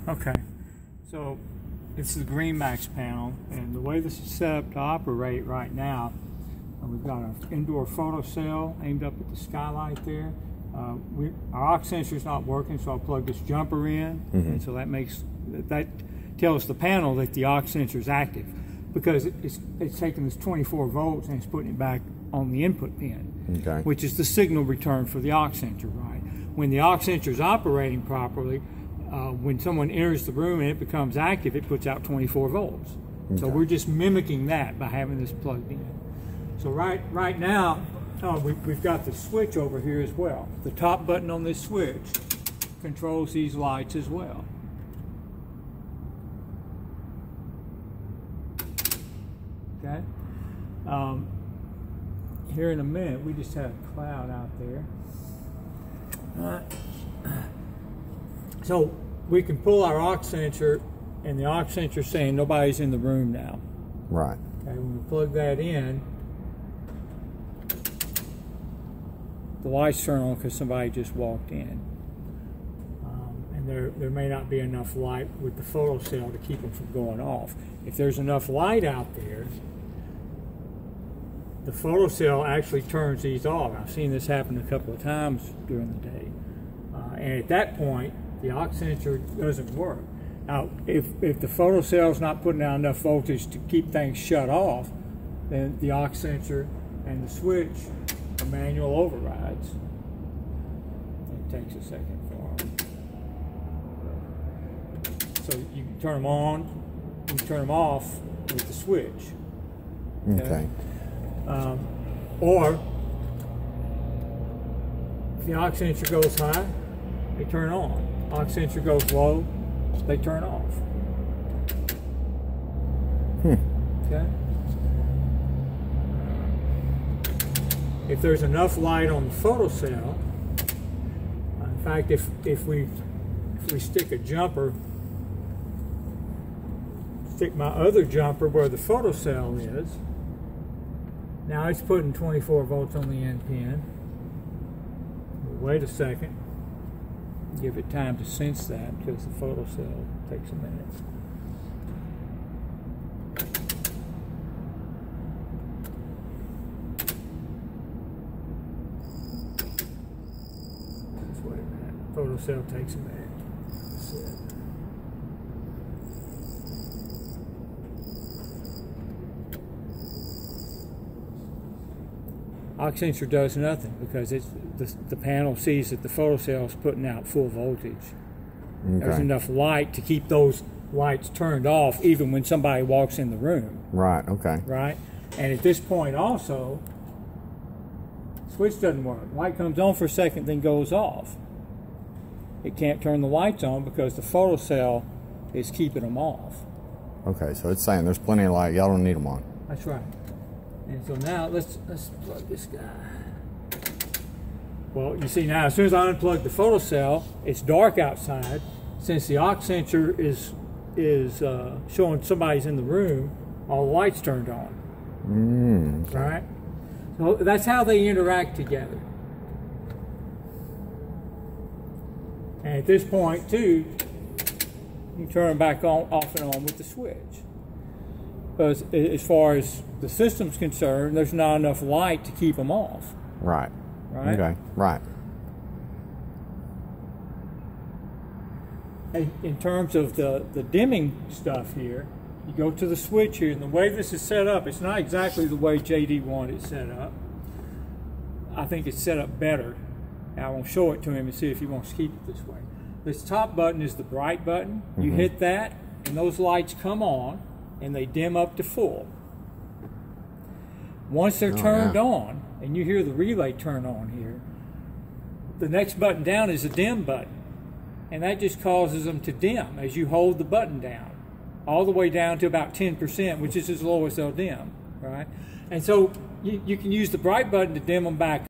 Okay, so it's the Ezmax panel, and the way this is set up to operate right now, we've got an indoor photo cell aimed up at the skylight there. Our aux sensor is not working, so I'll plug this jumper in, and so that tells the panel that the aux sensor is active, because it's taking this 24 volts and it's putting it back on the input pin, which is the signal return for the aux sensor. Right, when the aux sensor is operating properly, when someone enters the room and it becomes active, it puts out 24 volts. So we're just mimicking that by having this plugged in. So right now, we've got the switch over here as well. The top button on this switch controls these lights as well. Okay. Here in a minute, we just had a cloud out there. So we can pull our aux sensor, and the aux sensor is saying nobody's in the room now. Right. Okay, when we plug that in, the lights turn on because somebody just walked in. And there may not be enough light with the photo cell to keep them from going off. If there's enough light out there, the photo cell actually turns these off. I've seen this happen a couple of times during the day. And at that point, the aux sensor doesn't work. Now, if the photo cell is not putting out enough voltage to keep things shut off, then the aux sensor and the switch are manual overrides. It takes a second for them. So you can turn them on, you can turn them off with the switch. Okay. Or if the aux sensor goes high, they turn on. Aux sensor goes low, they turn off. Okay. If there's enough light on the photo cell, in fact, if we stick a jumper, stick my other jumper where the photo cell is. Now it's putting 24 volts on the end pin. Wait a second. Give it time to sense that, because the photo cell takes a minute. Just wait a minute. Photo cell takes a minute. That's it. Aux sensor does nothing because the panel sees that the photo cell is putting out full voltage. There's enough light to keep those lights turned off even when somebody walks in the room. Right, okay. Right? And at this point also, switch doesn't work. Light comes on for a second, then goes off. It can't turn the lights on because the photo cell is keeping them off. Okay, so it's saying there's plenty of light, y'all don't need them on. That's right. And so now let's plug this guy. Well, you see now, as soon as I unplug the photo cell, it's dark outside. Since the aux sensor is showing somebody's in the room, all the lights turned on. Okay. Right? So that's how they interact together. And at this point, too, you turn them back on, off and on with the switch. Because as far as the system's concerned, there's not enough light to keep them off. Right. Right? Okay. Right. And in terms of the dimming stuff here, you go to the switch here, and the way this is set up, it's not exactly the way JD wanted it set up. I think it's set up better. Now I will show it to him and see if he wants to keep it this way. This top button is the bright button. You hit that, and those lights come on, and they dim up to full. Once they're turned on, and you hear the relay turn on here, the next button down is a dim button. And that just causes them to dim as you hold the button down, all the way down to about 10%, which is as low as they'll dim, right? And so you can use the bright button to dim them back